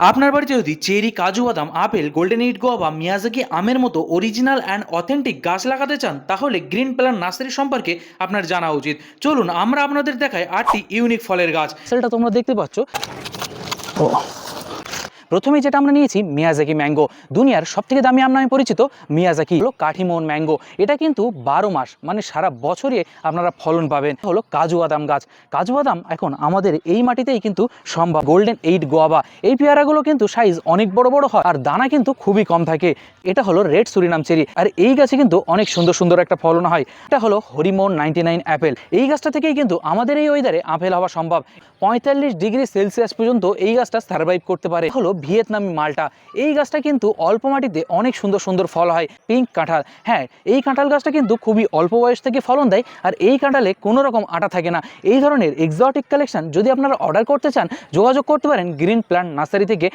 আপনার বাড়িতে যদি চেরি, কাজু বাদাম, আপেল, গোল্ডেন এইট গোয়া বা মিয়াজাকি আমের মতো অরিজিনাল অ্যান্ড অথেন্টিক গাছ লাগাতে চান, তাহলে গ্রিন প্ল্যান নার্সারি সম্পর্কে আপনার জানা উচিত। চলুন আমরা আপনাদের দেখাই 8টি ইউনিক ফলের গাছ। সেলটা তোমরা দেখতে পাচ্ছ। ও, প্রথমেই যেটা আমরা নিয়েছি মিয়াজাকি ম্যাঙ্গো। দুনিয়ার সবথেকে দামি আম নামে পরিচিত মিয়াজাকি হলো কাঠিমোহন ম্যাঙ্গো। এটা কিন্তু 12 মাস মানে সারা বছরই আপনারা ফলন পাবেন। হলো কাজু বাদাম গাছ। কাজু বাদাম এখন আমাদের এই মাটিতেই কিন্তু সম্ভব। গোল্ডেন এইট গোয়াবা, এই পেয়ারাগুলো কিন্তু সাইজ অনেক বড় বড় হয় আর দানা কিন্তু খুবই কম থাকে। এটা হলো রেড সুরিনাম চেরি, আর এই গাছে কিন্তু অনেক সুন্দর সুন্দর একটা ফলন হয়। এটা হলো হরিমোহন 99 অ্যাপেল। এই গাছটা থেকেই কিন্তু আমাদের এই ওয়েদারে আপেল হওয়া সম্ভব। 45 ডিগ্রি সেলসিয়াস পর্যন্ত এই গাছটা সার্ভাইভ করতে পারে। হলো ভিয়েতনামি মালটা। এই গাছটা কিন্তু অল্প মাটিতে অনেক সুন্দর সুন্দর ফল হয়। পিঙ্ক কাঁঠাল, হ্যাঁ এই কাঁঠাল গাছটা কিন্তু খুবই অল্প বয়স থেকে ফলন দেয়, আর এই কাঁঠালে কোনো রকম আটা থাকে না। এই ধরনের এক্সোটিক কালেকশন যদি আপনারা অর্ডার করতে চান, যোগাযোগ করতে পারেন গ্রিন প্ল্যান্ট নার্সারি থেকে।